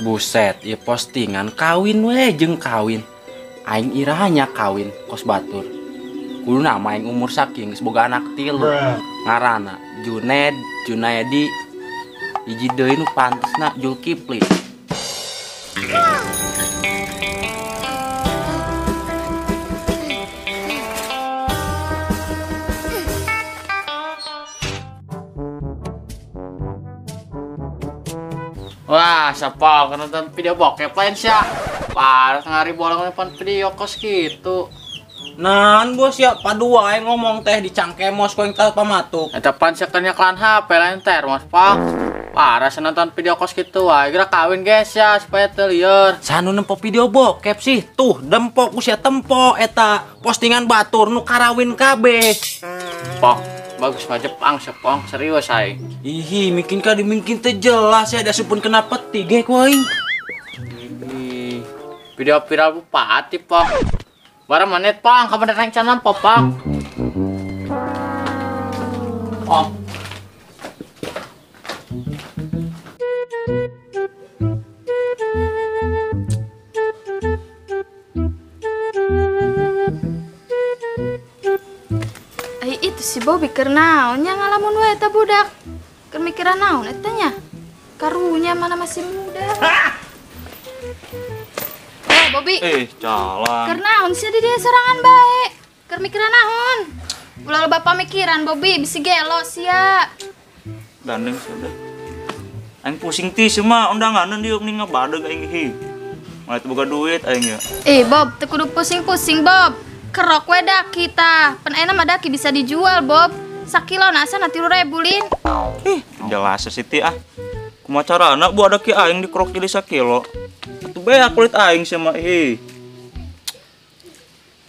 Buset, ya postingan kawin we jeung kawin. Aing irahnya kawin kos batur. Kudu nama aing umur saking geus boga anak 3. Ngaranna Juned, Junaedi. Hiji deui nu pantesna Julkipli. Wah, siapa nonton video bokep lain sih? Parah ngari bolong nonton video kos gitu. Nan bos ya padua aing ngomong teh di cangkemos ku yang teu pamatuk. Eta pan sekennya klan HP lain termos, Pak. Parah nonton video kos gitu wae. Kira kawin guys ya supaya teu lieur. Sanu nempo video bokep sih. Tuh, dempo ku sia tempo eta postingan batur nu karawin kabeh. Pok, bagus mah Jepang sepong serius aing. Ihi, mungkin ka dimungkin teu jelas ya ada supun kena peti ge ku aing. Video viral bupati, Pok. Barang menit, Pang, kapan datang channel, Pang? Oh. Itu si Bobby keur naonnya ngalamun wae eta budak. Keur mikiran naon eta nya? Karunya mana masih muda. Bobby. Jalan. Keur naon sih di dia sorangan bae? Keur mikiran naon? Ulah loba pamikiran Bobby, bisi gelo sia. Gandeng sudah. Aing pusing ti semua undanganan diuk ning ngabadeg aing hi. Malah teu boga duit aing ya. Bob, teu kudu pusing-pusing, Bob. Kerok we dah kita. Pen enak mah daki bisa dijual, Bob. Sakilo nasa na 3.000 lin. Jelas Siti ah. Kumaha carana bu ada ki aing dikerok jadi sakilo. Atuh beak kulit aing sama hi.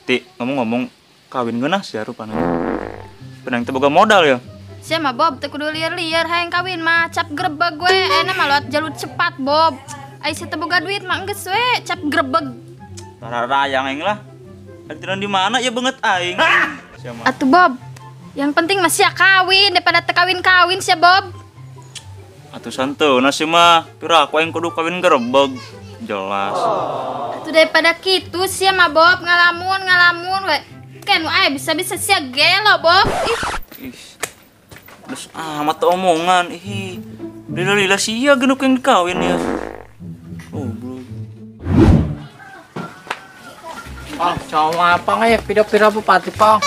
Ti, ngomong-ngomong kawin geunah sia rupana. Penang teu boga modal ya. Sia mah Bob teu kudu lieur-lieur hayang kawin mah cap grebeg we. Enak mah lewat jalur cepat, Bob. Ai sia teu boga duit mah enggeus we cap grebeg. Tararayang aing lah. Antiran di mana ya banget aing. Atuh Bob, yang penting masih kawin daripada teu kawin-kawin sia Bob. Atuh santeuna sih mah, pira aku aing kudu kawin gerebeg. Jelas. Atuh daripada kitu sia mah Bob ngalamun we. Kan aya bisa-bisa sia gelo Bob. Ih. Terus amat omongan ih. Lila-lila sia genuk yang dikawin ya. Oh, bro. Pang, coba apa nggak ya video viral bupati, Pang?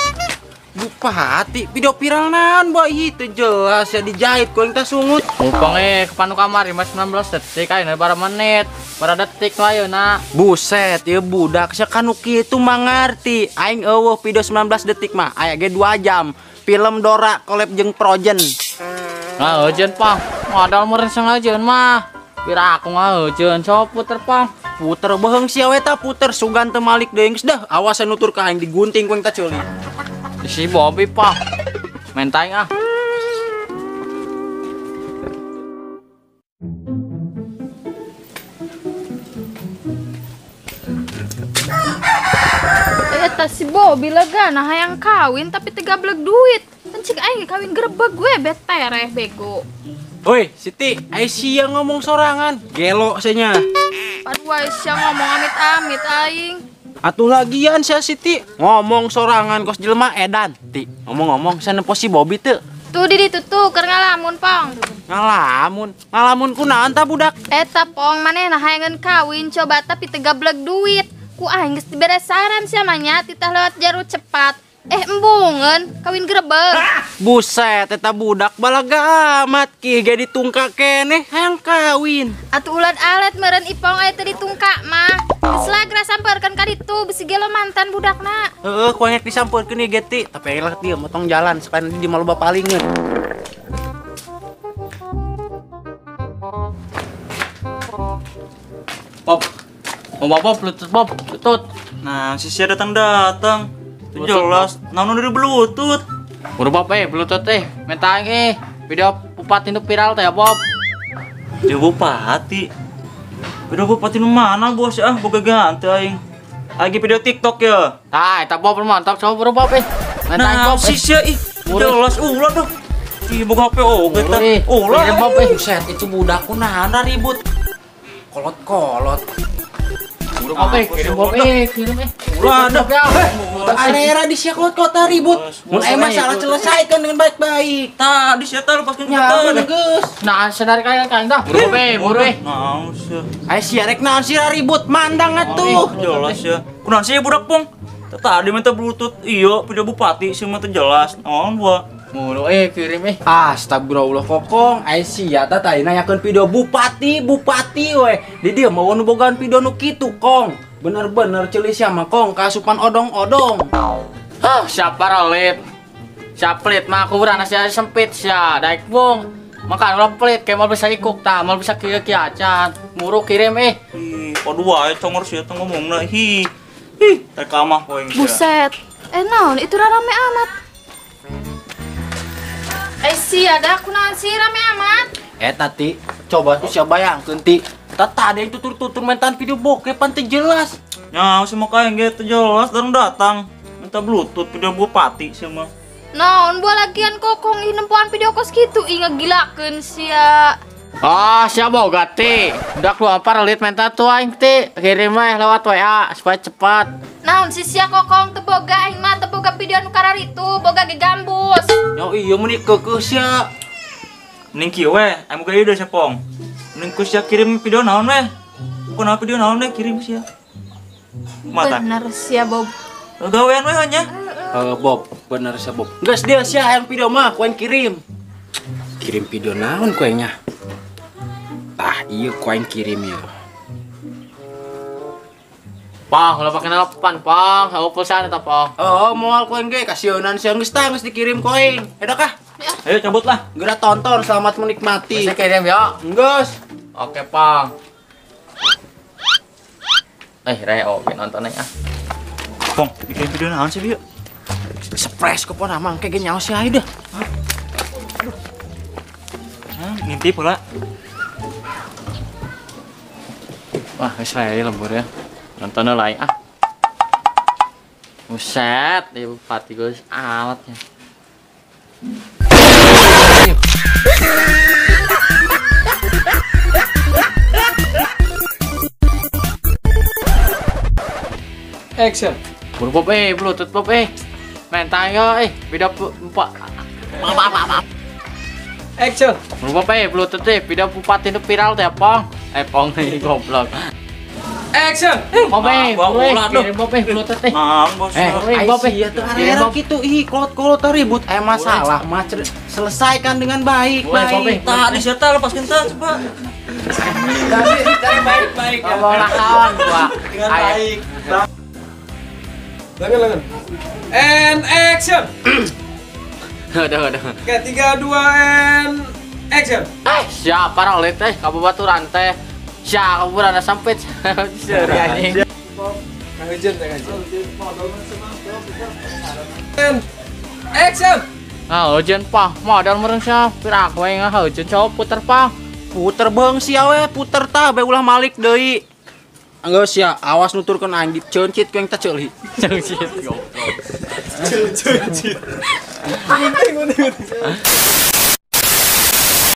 Bupati, video viral naon bae teu jelas ya dijahit ku yang teh sungut. Pang kepanu kamari mas 19 detik ayeuna bara menit. Bara detik nu ayeuna. Buset, ya budak sakanu kitu mah ngarti. Aing eueuh video 19 detik mah aya ge 2 jam. Film Dora collab jeung Frozen. Ngeujeun, Pang. Modal meureun sengajeun mah. Pira aku ngeujeun, coba puter, Pang. Puter beheung sia we ta puter sugan teu malik deui geus dah awas nutur ka aing digunting ku yang teh ceuli. Si Bobby, Pang. Main taing ah. Eta si Bobby legana hayang kawin tapi teu gablek duit. Kan cik aing kawin grebeg gue betereh bego. Woi, Siti, ai sia ngomong sorangan. Gelo nya. Padua sia ngomong amit-amit aing. Atuh lagian sia Siti ngomong sorangan kos jelema edan. Ti, ngomong-ngomong sana posi Bobby teu. Tuh di ditu tuh keur ngalamun, Pong. Ngalamun kunaon ta budak? Eta Pong manehna hayangeun kawin coba tapi teu gablek duit. Ku aing geus diberesaran sia mah nya titah lewat jalur cepat. Embungeun kawin grebeg. Buset, eta budak balaga amat ki ge ditungka keneh hayang kawin. Atuh ulat alet meureun Ipong aya teu ditungka mah. Geus lagra sampeurkeun ka ditu bisi gelo mantan budakna. Heeh, kuanyek disampeurkeun ieu ge ti, tapi lah dia motong jalan sekalian di mah loba palingeun. Bob. Bob, Bluetooth. Nah, si sia datang. Itu jelas, naon dari Bluetooth. Udah Bob Bluetooth main taing video bupati nu viral teh ya Bob. Dia bupati. Video bupati nu mana bos ah boga ganti aing. Lagi video TikTok ya. Tah, eta Bob mantap coba Bob main taing Nah, Bob. si sia ih. Jelas ulah dong. Ih boga HP oge tah. Ulah Ulah Bob buset itu budak kunaon ribut. kolot-kolot. Kirim kirim Ulah ada. Area di sia kolot-kolot ribut. Mun aya masalah selesaikan dengan baik-baik. Tadi sia teh lepaskeun Ya, kita. geus. Nah, sedari kaya dah. Buru. Naon sia. Aya sia rek naon sia ribut mandang atuh. Jelas ya. Kunaon sih budak pong? Tadi minta bluetooth iyo video bupati sih mah teh jelas. Naon wa? Mulu kirim Astagfirullah kokong, aya sia tah tadi nanyakeun video bupati we. Di dieu mah nu bogaan video nu kitu kong. Bener-bener ceuli sia mah kong kasupan odong-odong. Hah, siapa rolit? Siaplit mah kurang nasi sempit sia, daik bung. Makan ulah pelit kayak mau bisa ikuk tah, mau bisa kieu acan. Muru kirim Ih, podo wae congor sia teh ngomongna. Hi. Teh kamah poe sia. Buset. Naon itu rame amat. Sia ada kunaon sih rame amat. Tati, coba tuh sia bayangkeun ti. Tadi yang tutur-tutur mentan video bokep teh jelas. Ya, si mah kayak gitu jelas datang. Minta bluetooth video bupati sih mah. Naon buah lagian kokong nempoan video kos gitu ngegilakeun sia. Oh, siapa boga ti? Udah keluar pelit minta tuh aing ti. Kirim lewat WA supaya cepat. Naon si sia kokong teu boga aing mah teu boga video nu kararitu, boga ge gambus. Yo iya mun keukeuh sia. Mending kieu we, aya boga ide sia pong. Mending ku sia kirim video naon we? Kunaon video naon we kirim sia. Mata. Bener sia Bob. Gawean we hanya. Bob, bener sia Bob. Geus dia sia yang video mah ku yang kirim. Kirim video naon ku nya? Iya ku yang kirim ya. Pang, ulah pakai nelpon, Pang. Hawa pulsa eta, Pang. Oh, moal ku yang ge kasieun sia geus dikirim koin. Edak kah? Ayo cabut lah. Geura tonton, selamat menikmati. Bisa kirim ya. Geus. Oke, Pang. Reo, nonton aja. Pong, bikin video naon sih dia? Surprise ku pon amang kayak nyaho si Aida. Ngintip pula. Wah, saya lembur ya. Nonton lain Buset, ibu pati gue amat ya. Action. Buru Bob bluetooth Bob main tayo video Action. Buru Bob bluetooth video bupati itu viral teh Pong. Pong nih goblok. Action. Bob ulah, kirim Bob bluetooth Naon bos? Bob Iya tuh area kitu kolot-kolot ribut masalah mah selesaikan dengan baik. Tadi sia teh lepaskeun teh coba. Baik-baik ya. Ngomong kawan gua. Dengan baik. Lengan. And action. Udah. Oke, 3 2 and action. Siapa rolit kabubaturan teh. Siapa kaburan sempit. Seri anjing. Kang Ejen. And action. Hujan Pang, modal meureun sia pirak we ngahujan coba puter Pang. Puter beung sia we, puter tah bae ulah malik deui. Geus sia, awas nuturkeun aing diceuncit ku yang teh ceuli. Ceungcit goblok.